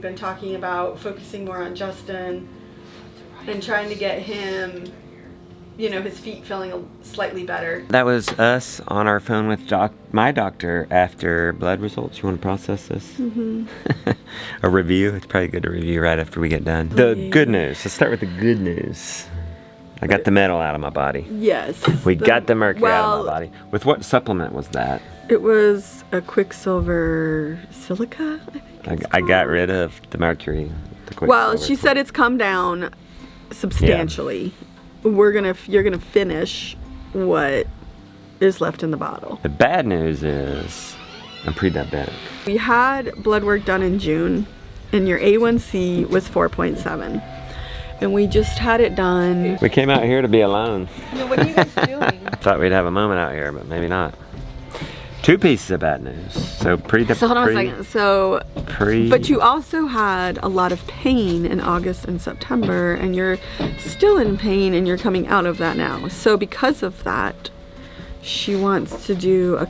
been talking about focusing more on Justin and trying to get him, you know, his feet feeling slightly better. That was us on our phone with my doctor after blood results. You want to process this? Mm-hmm. A review? It's probably good to review right after we get done. The good news. Let's start with the good news. I got the metal out of my body. Yes. We got the mercury out of my body. With what supplement was that? It was a quicksilver silica, I think. I got rid of the mercury. Well, she said it's come down substantially. Yeah. You're gonna finish what is left in the bottle. The bad news is I'm pre-diabetic. We had blood work done in June, and your A1C was 4.7. And we just had it done. We came out here to be alone. Yeah, what are you guys doing? Thought we'd have a moment out here, but maybe not. 2 pieces of bad news. So So hold on a second. So, but you also had a lot of pain in August and September, and you're still in pain, and you're coming out of that now. So because of that, she wants to do a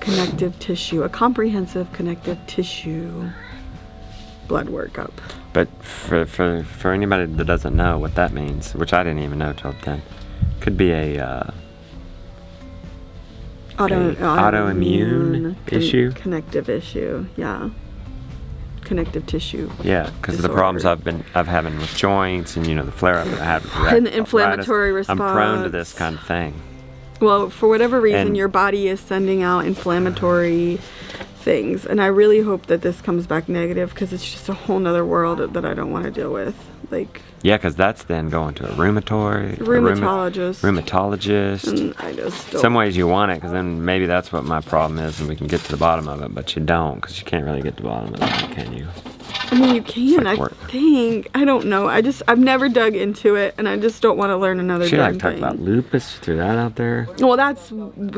comprehensive connective tissue blood workup. But for anybody that doesn't know what that means, which I didn't even know till then, could be a autoimmune issue. Connective issue, yeah. Connective tissue. Yeah, because of the problems I've having with joints and, you know, the flare up that I had with and the inflammatory response. I'm prone to this kind of thing. Well, for whatever reason, your body is sending out inflammatory things, and I really hope that this comes back negative, because it's just a whole nother world that I don't want to deal with. Like, yeah, because that's then going to a rheumatologist. And I just don't. Some ways you want it, because then maybe that's what my problem is, and we can get to the bottom of it. But you don't, because you can't really get to the bottom of it, can you? I mean, you can. I think. I don't know. I've never dug into it, and I just don't want to learn another. She like talk about lupus. She threw that out there. Well, that's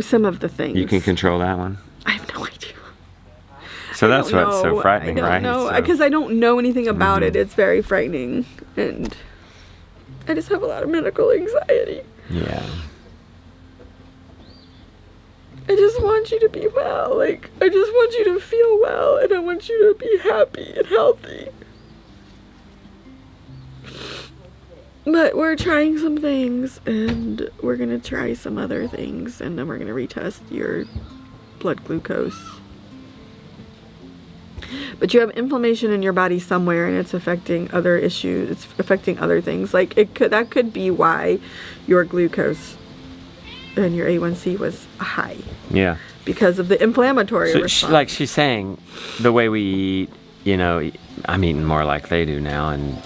some of the things. You can control that one. I have no idea. So that's what's so frightening, right? No, because I don't know anything about it. It's very frightening, and I just have a lot of medical anxiety. Yeah. I just want you to be well. Like, I just want you to feel well, and I want you to be happy and healthy. But we're trying some things, and we're gonna try some other things, and then we're gonna retest your blood glucose. But you have inflammation in your body somewhere, and it's affecting other issues. It's affecting other things. Like, that could be why your glucose and your A1C was high. Yeah. Because of the inflammatory response. Like she's saying, the way we eat, you know, I'm eating more like they do now, and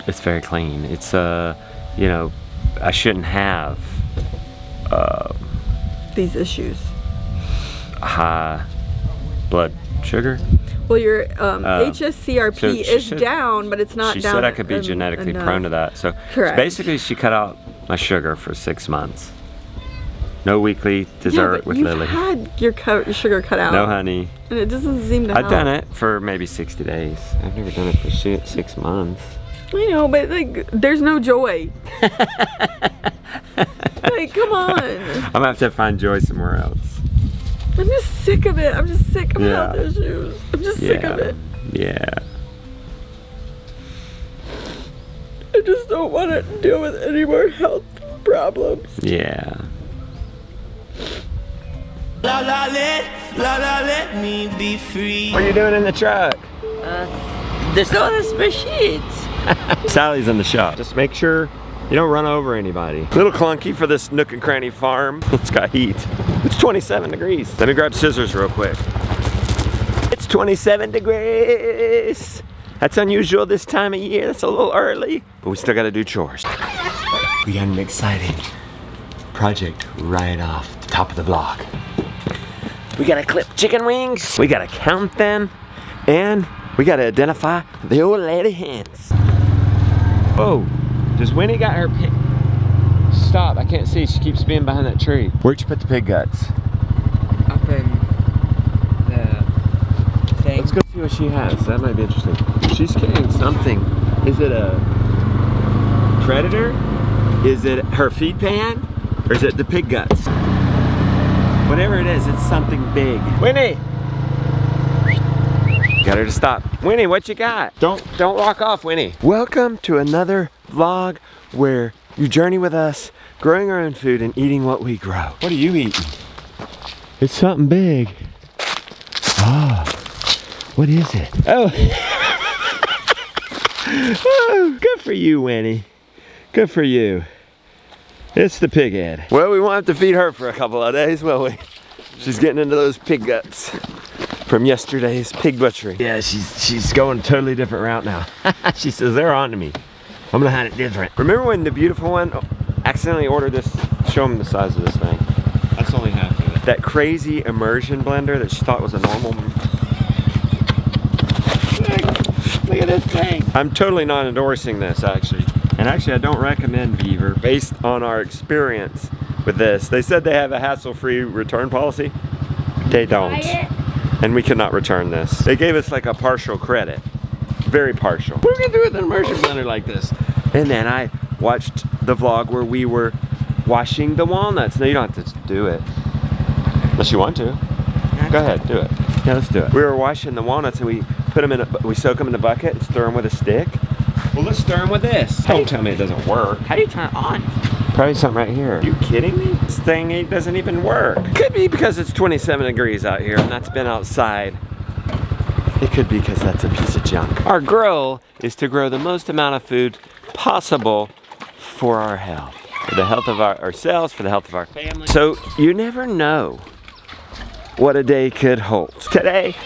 it's very clean. It's you know, I shouldn't have these issues. High blood sugar. Well, your HSCRP is down, but it's not down. She said I could be genetically prone to that. So basically, she cut out my sugar for 6 months. No weekly dessert with Lily. You've had your sugar cut out. No honey. And it doesn't seem to help. I've done it for maybe 60 days. I've never done it for 6 months. I know, but like, there's no joy. Like, come on. I'm gonna have to find joy somewhere else. I'm just sick of it. I'm just sick of health issues. I'm just sick of it. Yeah. I just don't want to deal with any more health problems. Yeah. Let me be free. What are you doing in the truck? There's no other machines. Sally's in the shop. Just make sure you don't run over anybody. A little clunky for this nook and cranny farm. It's got heat. It's 27 degrees. Let me grab scissors real quick. It's 27 degrees. That's unusual this time of year. That's a little early. But we still gotta do chores. We got an exciting project right off the top of the block. We gotta clip chicken wings. We gotta count them. And we gotta identify the old lady hens. Whoa. Does Winnie got her pig? Stop, I can't see. She keeps being behind that tree. Where'd you put the pig guts? Up in the thing. Let's go see what she has. That might be interesting. She's carrying something. Is it a predator? Is it her feed pan? Or is it the pig guts? Whatever it is, it's something big. Winnie! Got her to stop. Winnie, what you got? Don't walk off, Winnie. Welcome to another vlog where you journey with us, growing our own food and eating what we grow. What are you eating? It's something big. Oh, what is it? Oh. Oh, good for you, Winnie. Good for you. It's the pig head. Well, we won't have to feed her for a couple of days, will we? She's getting into those pig guts from yesterday's pig butchery. Yeah, she's going a totally different route now. She says, they're on to me. I'm gonna have it different. Remember when the beautiful one accidentally ordered this? Show them the size of this thing. That's only half of it. That crazy immersion blender that she thought was a normal. Look at this thing. I'm totally not endorsing this, actually. And actually, I don't recommend Beaver based on our experience with this. They said they have a hassle-free return policy. They don't. And we cannot return this. They gave us like a partial credit. Very partial. What are we gonna do with an immersion blender like this? And then I watched the vlog where we were washing the walnuts. No, you don't have to do it. Unless you want to. Go ahead, do it. Yeah, let's do it. We were washing the walnuts and we put them in we soak them in a bucket and stir them with a stick. Well, let's stir them with this. Don't tell me it doesn't work. How do you turn it on? Probably something right here. Are you kidding me? This thing doesn't even work. Could be because it's 27 degrees out here and that's been outside. It could be because that's a piece of junk. Our goal is to grow the most amount of food possible for our health. For the health of ourselves, for the health of our family. So you never know what a day could hold. Today,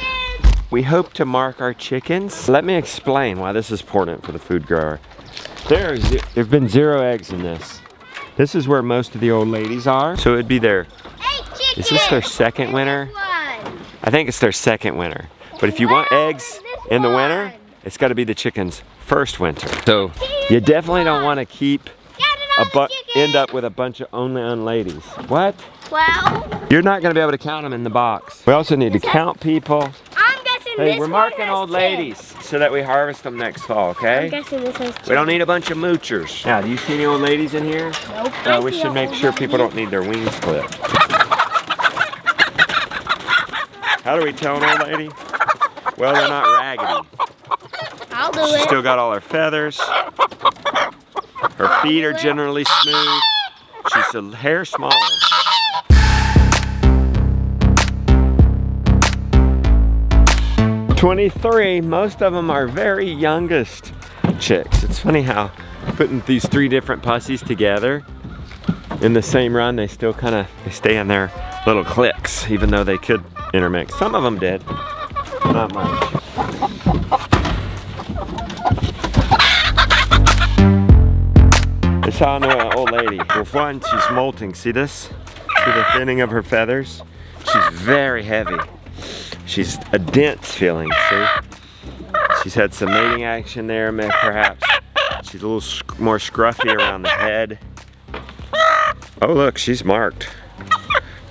we hope to mark our chickens. Let me explain why this is important for the food grower. There've been 0 eggs in this. This is where most of the old ladies are. So it'd be their, is this their second winter? I think it's their second winter. But if you want eggs in the winter, it's gotta be the chicken's first winter. So you definitely don't wanna end up with a bunch of only ladies. What? Well, you're not gonna be able to count them in the box. We also need to count people. I'm guessing Hey, this we're marking old ladies so that we harvest them next fall, okay? I'm guessing this has We don't need a bunch of moochers. Now, do you see any old ladies in here? Nope. We should make sure people don't need their wings clipped. How do we tell an old lady? Well, they're not raggedy. I'll do She's it. still got all her feathers. Her feet are generally smooth. She's a hair smaller. "23, most of them are very youngest chicks. It's funny how putting these 3 different pussies together in the same run, they still they stay in their little cliques, even though they could intermix. Some of them did, not much. It's how I know an old lady. Well, one, she's molting. See this? See the thinning of her feathers? She's very heavy. She's a dense feeling, see? She's had some mating action there, perhaps. She's a little more scruffy around the head. Oh, look, she's marked.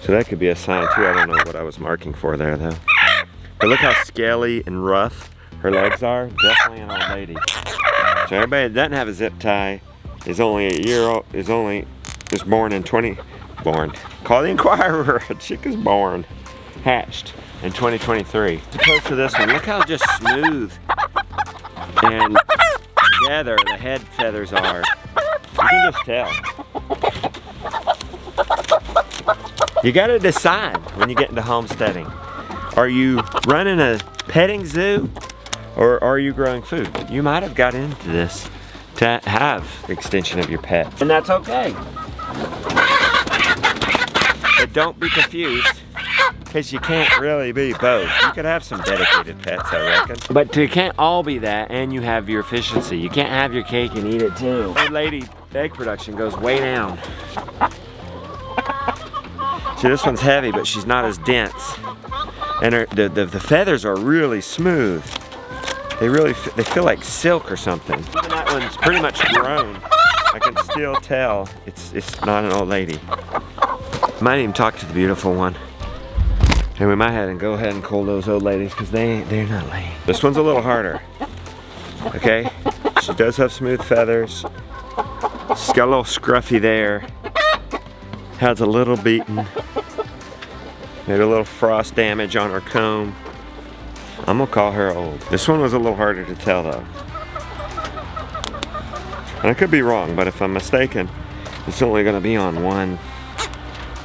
So that could be a sign too. I don't know what I was marking for there, though. But look how scaly and rough her legs are. Definitely an old lady. So everybody that doesn't have a zip tie is only a year old, is born in born. Call the Inquirer, a chick is born, hatched in 2023. As opposed to this one, look how just smooth and together the head feathers are. You can just tell. You gotta decide when you get into homesteading. Are you running a petting zoo or are you growing food? You might have got into this to have extension of your pets, and that's okay. But don't be confused, because you can't really be both. You could have some dedicated pets, I reckon. But you can't all be that, and you have your efficiency. You can't have your cake and eat it too. Old lady egg production goes way down. See, this one's heavy, but she's not as dense. And the feathers are really smooth. They feel like silk or something. Even that one's pretty much grown. I can still tell it's not an old lady. Might even talk to the beautiful one. And we might have to go ahead and call those old ladies because they're not laying. This one's a little harder. Okay? She does have smooth feathers. She's got a little scruffy there. Has a little beaten. Maybe a little frost damage on her comb. I'm gonna call her old. This one was a little harder to tell though. And I could be wrong, but if I'm mistaken, it's only gonna be on one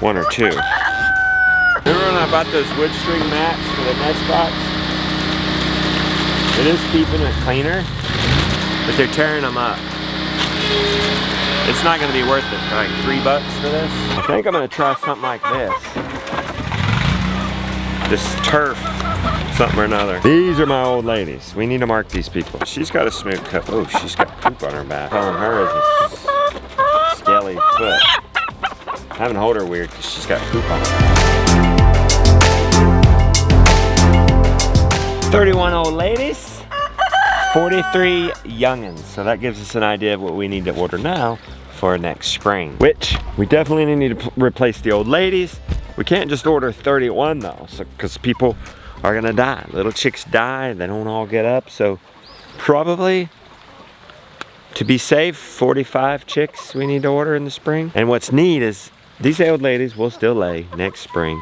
or two. Remember when I bought those wood string mats for the nest box? It is keeping it cleaner, but they're tearing them up. It's not gonna be worth it for like $3 for this. I think I'm gonna try something like this. This turf, something or another. These are my old ladies. We need to mark these people. She's got a smooth cut. Oh, she's got poop on her back. Calling her is a scaly foot. I haven't hold her weird because she's got poop on her back. 31 old ladies, 43 youngins. So that gives us an idea of what we need to order now for next spring. Which we definitely need to replace the old ladies. We can't just order 31 though, because people are gonna die. Little chicks die, they don't all get up. So probably, to be safe, 45 chicks we need to order in the spring. And what's neat is these old ladies will still lay next spring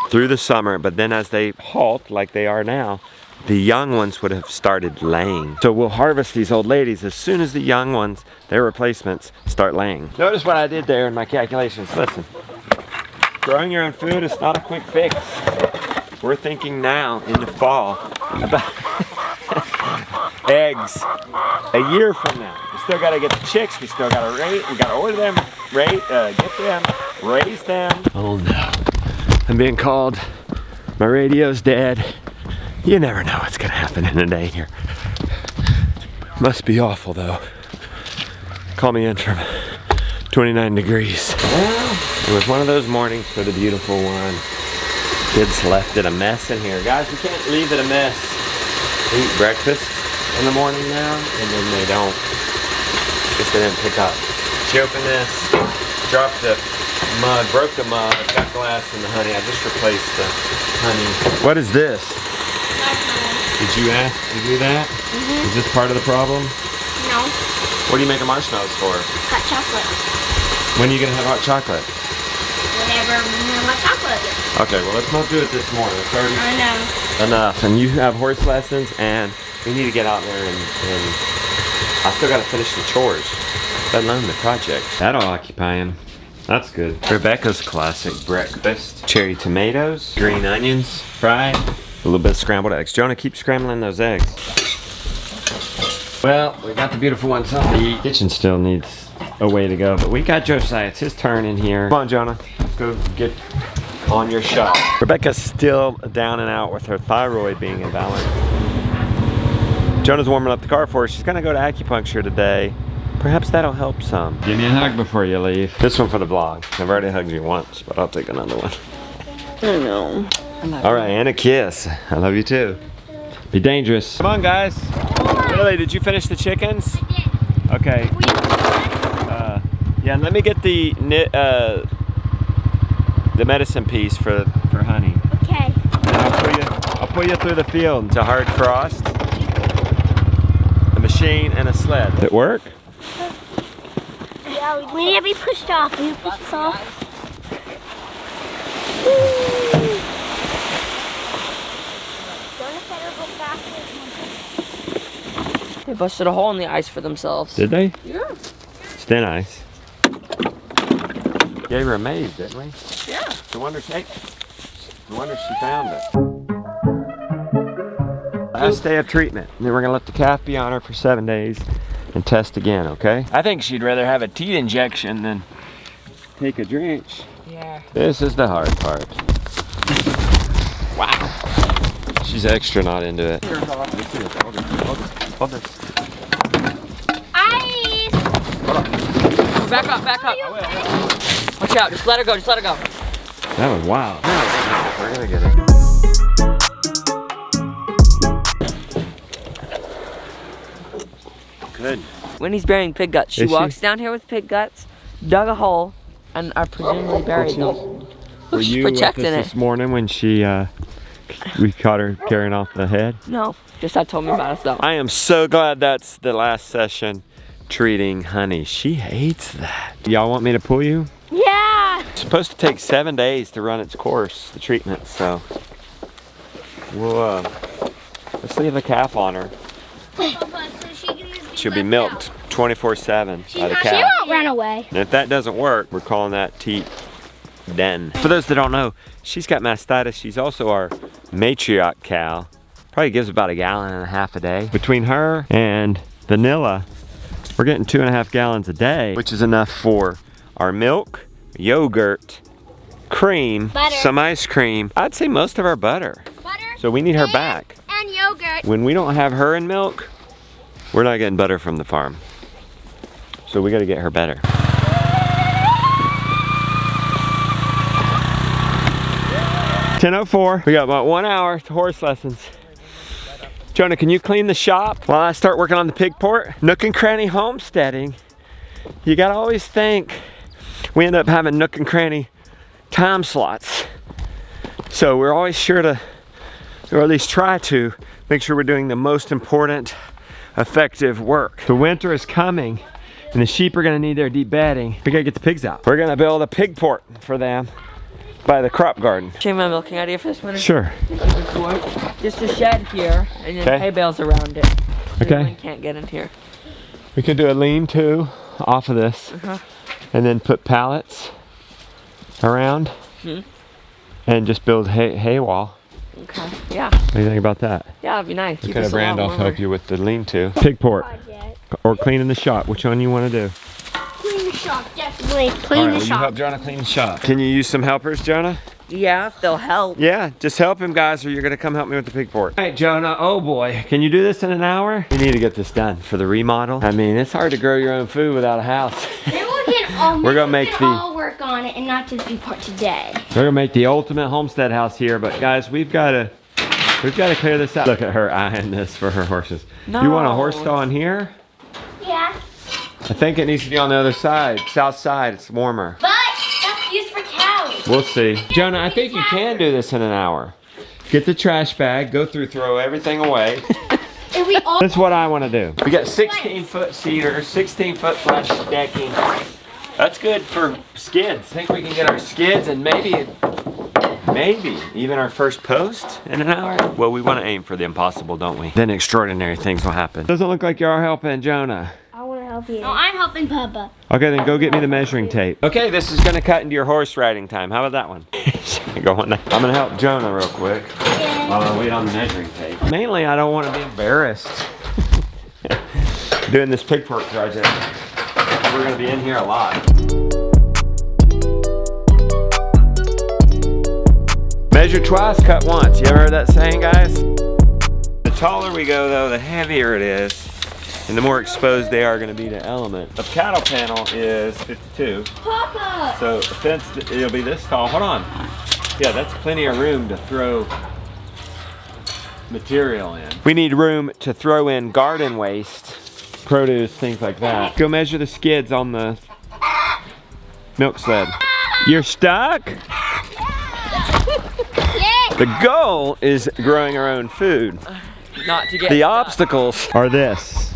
through the summer, but then as they halt like they are now, the young ones would have started laying. So we'll harvest these old ladies as soon as the young ones, their replacements, start laying. Notice what I did there in my calculations. Listen, growing your own food is not a quick fix. We're thinking now in the fall about eggs a year from now. We still gotta get the chicks, we still gotta rate, we gotta order them, get them, raise them. Oh no, I'm being called, my radio's dead. You never know what's gonna happen in a day here. Must be awful though. Call me in from 29 degrees. Well, it was one of those mornings for the beautiful one. Kids left it a mess in here. Guys, we can't leave it a mess. They eat breakfast in the morning now, and then they don't. Guess they didn't pick up. She opened this, dropped the mug, broke the mug, got glass in the honey. I just replaced the honey. What is this? Did you ask to do that? Mm-hmm. Is this part of the problem? No. What do you make the marshmallows for? Hot chocolate. When are you gonna have hot chocolate? Whenever we have hot chocolate. Okay, well let's not do it this morning. It's already I know. enough. And you have horse lessons, and we need to get out there and I still gotta finish the chores, let alone the project. That'll occupy him. That's good. Rebecca's classic breakfast. Cherry tomatoes, green onions, fried. A little bit of scrambled eggs. Jonah, keep scrambling those eggs. Well, we got the beautiful one something to eat. Kitchen still needs a way to go, but we got Josiah. It's his turn in here. Come on, Jonah. Let's go get on your shot. Rebecca's still down and out with her thyroid being imbalanced. Jonah's warming up the car for her. She's gonna go to acupuncture today. Perhaps that'll help some. Give me a hug before you leave. This one for the vlog. I've already hugged you once, but I'll take another one. I know. All right, and a kiss. I love you too. Be dangerous. Come on, guys. Lily, did you finish the chickens? I did. Okay. Yeah, let me get the medicine piece for honey. Okay. And I'll pull you through the field to hard frost. A machine and a sled. Did it work? Yeah, we need to be pushed off. Will you push us off? They busted a hole in the ice for themselves. Did they? Yeah. It's thin ice. Yeah, we were amazed, didn't we? Yeah. No wonder she found it. Last day of treatment. And then we're gonna let the calf be on her for 7 days and test again, okay? I think she'd rather have a teat injection than take a drench. Yeah. This is the hard part. Wow. She's extra not into it. Hold this. Ice! Back up, back up. Watch out, just let her go, just let her go. That was wild. We're gonna get it. Good. When he's burying pig guts, she walks down here with pig guts, dug a hole, and are presumably buried them. Were you protecting with us this morning when we caught her carrying off the head? No, just I told me about it though. I am so glad that's the last session treating honey. She hates that. Y'all want me to pull you? Yeah! It's supposed to take 7 days to run its course, the treatment, so we'll let's leave a calf on her. She'll be milked 24/7 by the She cow. won't run away. And if that doesn't work, we're calling that teat den. For those that don't know, she's got mastitis. She's also our matriarch cow. Probably gives about 1.5 gallons a day. Between her and Vanilla, we're getting 2.5 gallons a day, which is enough for our milk, yogurt, cream, Butter. some ice cream. I'd say most of our butter. Butter. So we need her back. And yogurt. When we don't have her in milk, we're not getting butter from the farm. So we gotta get her better. (10:04). We got about 1 hour to horse lessons. Jonah, can you clean the shop while I start working on the pig port? Nook and cranny homesteading. You gotta always think. We end up having nook and cranny time slots. So we're always sure to, or at least try to, make sure we're doing the most important, effective work. The winter is coming and the sheep are gonna need their deep bedding. We gotta get the pigs out. We're gonna build a pig port for them by the crop garden. Change my milking idea for this winter. Sure. Just a shed here and then Okay. hay bales around it. So Okay. anyone can't get in here. We could do a lean-to off of this and then put pallets around and just build hay wall. Okay. Yeah. What do you think about that? Yeah, it'd be nice. What kind of brand I'll help you with the lean-to? Pig port or cleaning the shop? Which one you want to do? Clean the shop, definitely. All Clean right, the will you shop. help Jonah clean the shop? Can you use some helpers, Jonah? Yeah, if they'll help. Yeah, just help him, guys, or you're gonna come help me with the pig port. All right, Jonah, oh boy. Can you do this in an hour? We need to get this done for the remodel. I mean, it's hard to grow your own food without a house. Maybe we can all, We're gonna make the- all work on it and not just be part today. We're gonna make the ultimate homestead house here, but guys, we've gotta clear this out. Look at her eyeing this for her horses. You want a horse stall in here? Yeah. I think it needs to be on the other side, south side, it's warmer. But that's used for cows. We'll see. Jonah, I think you can do this in an hour. Get the trash bag, go through, throw everything away. If we all That's what I want to do. We got 16-foot cedar, 16-foot flush decking. That's good for skids. I think we can get our skids and maybe even our first post in an hour. Well, we want to aim for the impossible, don't we? Then extraordinary things will happen. Doesn't look like you are helping, Jonah. I want to help you. No, I'm helping Papa. Okay, then go get me the measuring tape. Okay, this is gonna cut into your horse riding time. How about that one? Go on. I'm gonna help Jonah real quick while I wait on the measuring tape. Mainly, I don't want to be embarrassed doing this pig port project. We're gonna be in here a lot. Measure twice, cut once. You ever heard that saying, guys? The taller we go, though, the heavier it is, and the more exposed they are going to be to element. The cattle panel is 52. Papa! So the fence, it'll be this tall. Hold on. Yeah, that's plenty of room to throw material in. We need room to throw in garden waste, produce, things like that. Go measure the skids on the milk sled. You're stuck? The goal is growing our own food. Not to get The stuck. obstacles are this.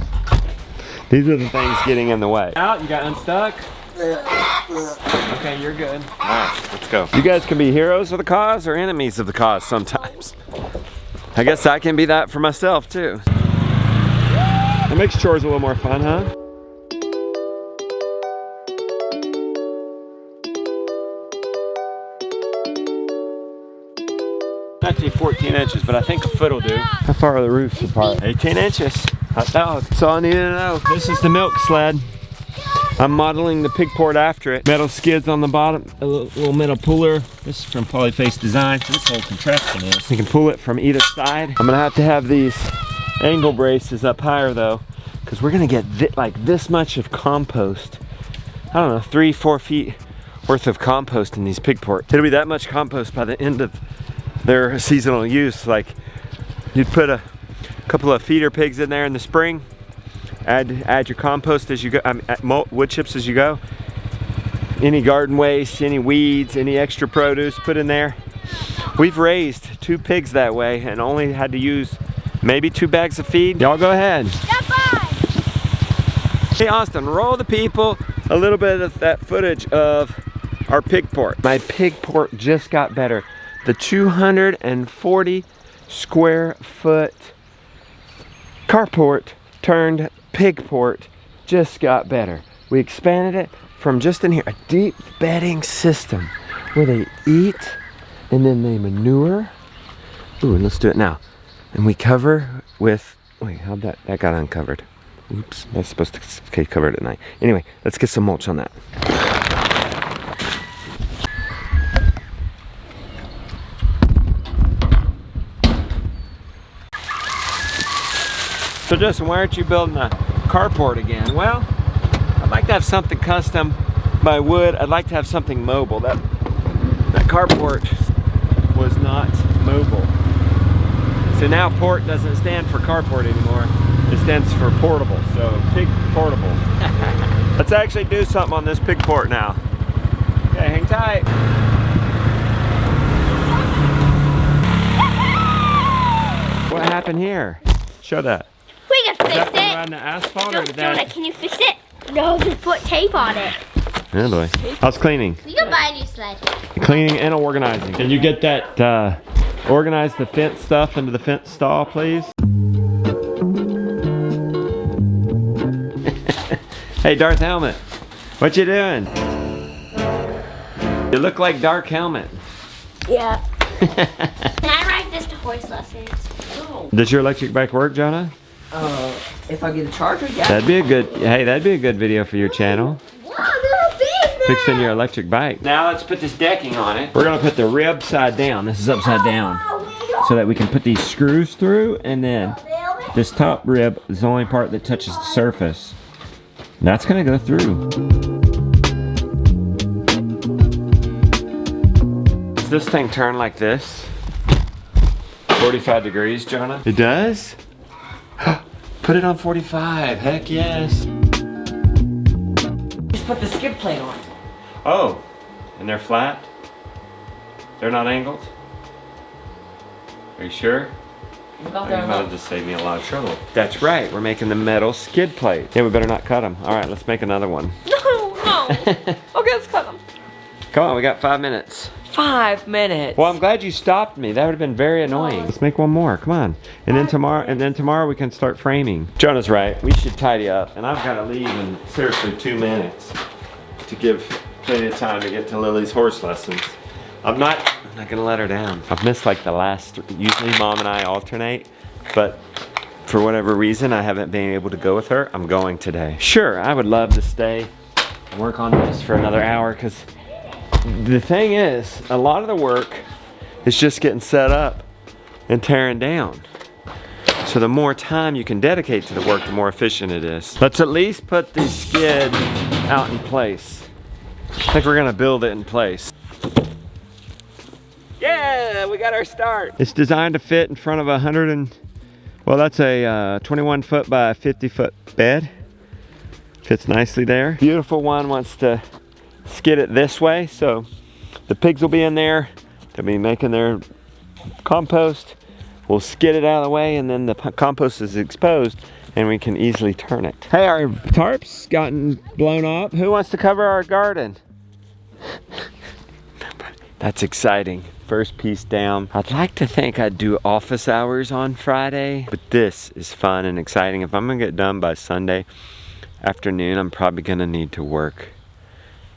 These are the things getting in the way. Out, you got unstuck? Okay, you're good. All right, let's go. You guys can be heroes of the cause or enemies of the cause sometimes. I guess I can be that for myself too. It makes chores a little more fun, huh? Actually 14 inches, but I think a foot will do. How far are the roofs apart? 18 inches. Hot dog. That's all I need to know. This is the milk sled. I'm modeling the pig port after it. Metal skids on the bottom, a little metal puller. This is from Polyface Design. So this whole contraption is. You can pull it from either side. I'm gonna have to have these angle braces up higher though, because we're gonna get like this much of compost. I don't know, 3-4 feet worth of compost in these pig ports. It'll be that much compost by the end of their seasonal use. Like you'd put a couple of feeder pigs in there in the spring, add your compost as you go, wood chips as you go, any garden waste, any weeds, any extra produce, put in there. We've raised 2 pigs that way and only had to use maybe 2 bags of feed. Y'all go ahead. Hey Austin, roll the people a little bit of that footage of our pig port. My pig port just got better. The 240 square foot carport turned pig port just got better. We expanded it from just in here, a deep bedding system where they eat and then they manure. Ooh, and let's do it now. And we cover with, wait, how'd that got uncovered. Oops, that's supposed to stay covered at night. Anyway, let's get some mulch on that. So Justin, why aren't you building a carport again? Well, I'd like to have something custom by wood. I'd like to have something mobile. That carport was not mobile. So now port doesn't stand for carport anymore. It stands for portable, so pig portable. Let's actually do something on this pig port now. Okay, hang tight. What happened here? Show that. We can fix Is that it. around the asphalt No, or did that? Jonah, can you fix it? No, just put tape on it. Oh boy. How's cleaning? We can buy a new sled. Cleaning and organizing. Can you get that, organize the fence stuff into the fence stall, please? Hey, Darth Helmet. What you doing? You look like Dark Helmet. Yeah. Can I ride this to horse lessons? No. Does your electric bike work, Jonah? If I get a charger, yeah. That'd be a good, hey, that'd be a good video for your channel. Wow, they're big now. Fixing your electric bike. Now let's put this decking on it. We're gonna put the rib side down. This is upside down. So that we can put these screws through, and then this top rib is the only part that touches the surface. And that's gonna go through. Does this thing turn like this? 45 degrees, Jonah? It does? Put it on 45, heck yes. Just put the skid plate on. Oh, and they're flat? They're not angled? Are you sure? You got You there might have just saved me a lot of trouble. That's right, we're making the metal skid plate. Yeah, we better not cut them. All right, let's make another one. No. Okay, let's cut them. Come on, we got 5 minutes. 5 minutes. Well, I'm glad you stopped me. That would have been very annoying. Let's make one more. Come on. And then tomorrow we can start framing. Jonah's right. We should tidy up. And I've got to leave in seriously 2 minutes to give plenty of time to get to Lily's horse lessons. I'm not gonna let her down. I've missed like the last. Usually Mom and I alternate, but for whatever reason I haven't been able to go with her. I'm going today. Sure, I would love to stay and work on this for another hour, because the thing is, a lot of the work is just getting set up and tearing down. So the more time you can dedicate to the work, the more efficient it is. Let's at least put the skid out in place. I think we're gonna build it in place. Yeah, we got our start. It's designed to fit in front of that's a 21 foot by 50 foot bed. Fits nicely there. Beautiful one wants to skid it this way, so the pigs will be in there. They'll be making their compost. We'll skid it out of the way, and then the compost is exposed and we can easily turn it. Hey, our tarp's gotten blown up. Who wants to cover our garden? That's exciting. First piece down. I'd like to think I'd do office hours on Friday, but this is fun and exciting. If I'm gonna get done by Sunday afternoon, I'm probably gonna need to work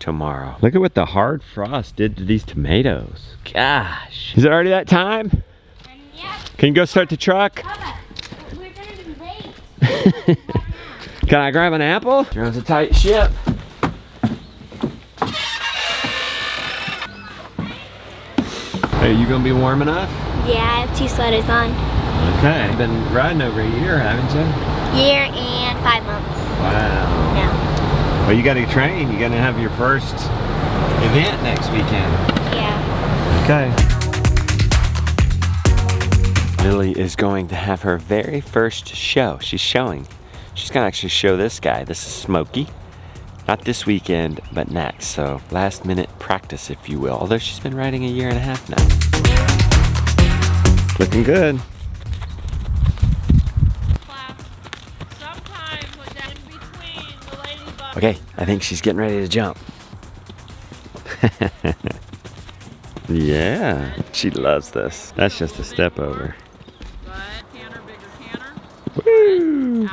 tomorrow. Look at what the hard frost did to these tomatoes. Gosh. Is it already that time? Yeah. Can you go start the truck? Papa, we're gonna be late. Can I grab an apple? Drone's a tight ship. Hey, you gonna be warm enough? Yeah, I have 2 sweaters on. Okay. You've been riding over a year, haven't you? Year and 5 months. Wow. Yeah. Well, you gotta train. You're gonna have your first event next weekend. Yeah. Okay. Lily is going to have her very first show. She's gonna actually show this guy. This is Smokey. Not this weekend, but next. So last minute practice, if you will. Although she's been riding a year and a half now. Looking good. Okay, I think she's getting ready to jump. Yeah, she loves this. That's just a step over.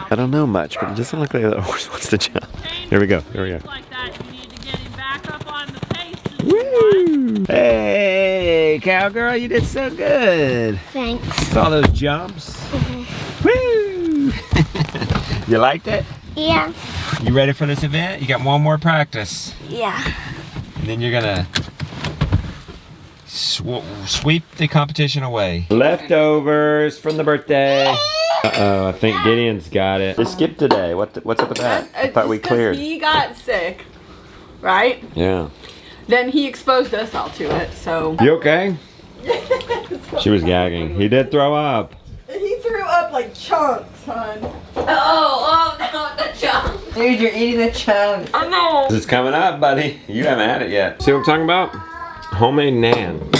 I don't know much, but it doesn't look like the horse wants to jump. Here we go. Here we go. Like that, you need to get him back up on the pace. Woo! Hey, cowgirl, you did so good. Thanks. Saw those jumps. Woo! You liked it? Yeah. You ready for this event? You got one more practice. Yeah. And then you're gonna sweep the competition away. Leftovers from the birthday. Uh-oh, I think Gideon's got it. They skipped today. What's up with that? I thought we cleared. He got sick, right? Yeah. Then he exposed us all to it, so. You okay? She was gagging. He did throw up. He threw up like chunks, hon. Oh, no, the chunk. Dude, you're eating the chunk. I know. This is coming up, buddy. You haven't had it yet. See what I'm talking about? Homemade naan.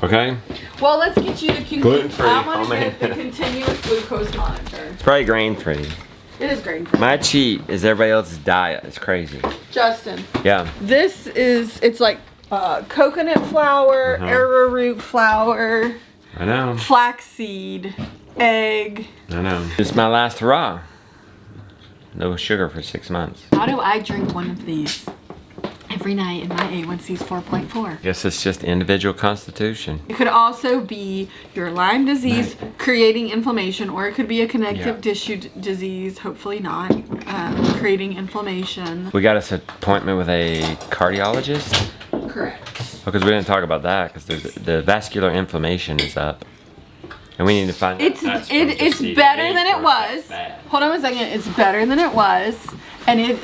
Okay? Well, let's get you the Gluten-free, I want to homemade. get the continuous glucose monitor. It's probably grain-free. It is grain-free. My cheat is everybody else's diet. It's crazy. Justin, Yeah. this is, it's like coconut flour, arrowroot flour, I know. flaxseed, egg. I know. It's my last hurrah. No sugar for 6 months. How do I drink one of these every night and my A1C is 4.4? Guess it's just individual constitution. It could also be your Lyme disease creating inflammation, or it could be a connective tissue disease, hopefully not, creating inflammation. We got us an appointment with a cardiologist. Correct. Because we didn't talk about that, because the vascular inflammation is up. And we need to find It's better than it was. Hold on a second. It's better than it was, and it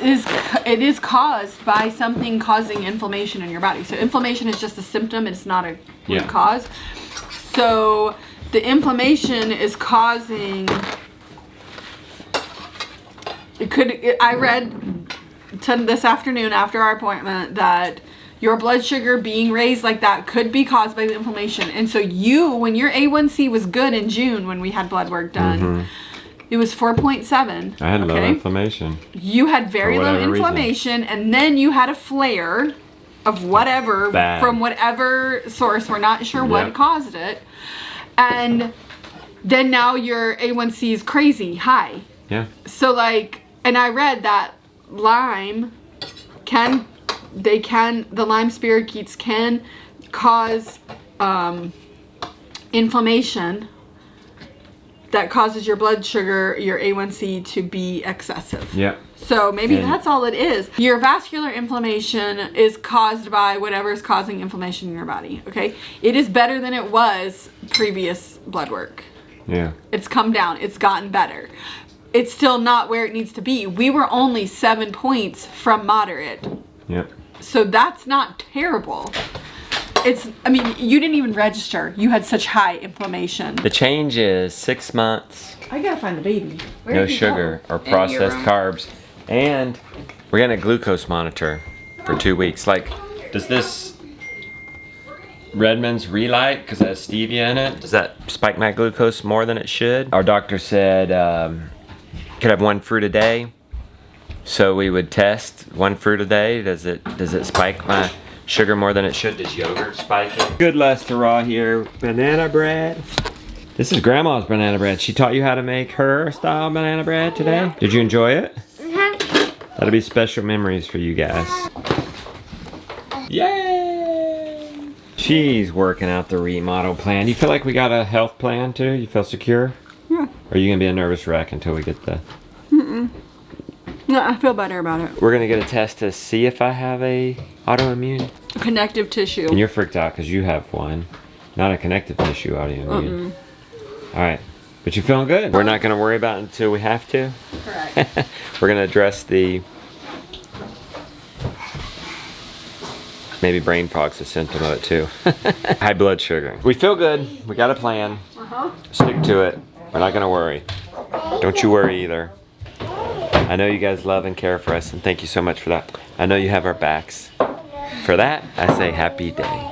is caused by something causing inflammation in your body. So inflammation is just a symptom. It's not a root cause. So the inflammation is causing. I read this afternoon after our appointment that your blood sugar being raised like that could be caused by the inflammation. And so when your A1C was good in June when we had blood work done, it was 4.7. I had low inflammation. You had very low inflammation, and then you had a flare of whatever from whatever source. We're not sure what caused it. And then now your A1C is crazy high. Yeah. So and I read that Lyme the Lyme spirochetes can cause inflammation that causes your blood sugar, your A1C, to be excessive. Yeah. So maybe that's all it is. Your vascular inflammation is caused by whatever is causing inflammation in your body, okay? It is better than it was previous blood work. Yeah. It's come down. It's gotten better. It's still not where it needs to be. We were only 7 points from moderate. Yep. So that's not terrible. You didn't even register. You had such high inflammation. The change is 6 months. I gotta find the baby. No sugar or processed carbs. And we're getting a glucose monitor for 2 weeks. Does this Redmond's Relight, because it has stevia in it, does that spike my glucose more than it should? Our doctor said could have 1 fruit a day. So we would test 1 fruit a day. Does it spike my sugar more than it should? Does yogurt spike it? Good Lester Raw here. Banana bread. This is Grandma's banana bread. She taught you how to make her style banana bread today. Yeah. Did you enjoy it? That'll be special memories for you guys. Yay! She's working out the remodel plan. You feel like we got a health plan too? You feel secure? Yeah. Or are you gonna be a nervous wreck until we get the... No, I feel better about it. We're gonna get a test to see if I have a autoimmune. Connective tissue. And you're freaked out because you have one. Not a connective tissue autoimmune. Alright. But you're feeling good. We're not gonna worry about it until we have to. Correct. We're gonna address the... Maybe brain fog's a symptom of it too. High blood sugar. We feel good. We got a plan. Stick to it. We're not gonna worry. Don't you worry either. I know you guys love and care for us, and thank you so much for that. I know you have our backs. For that, I say happy day.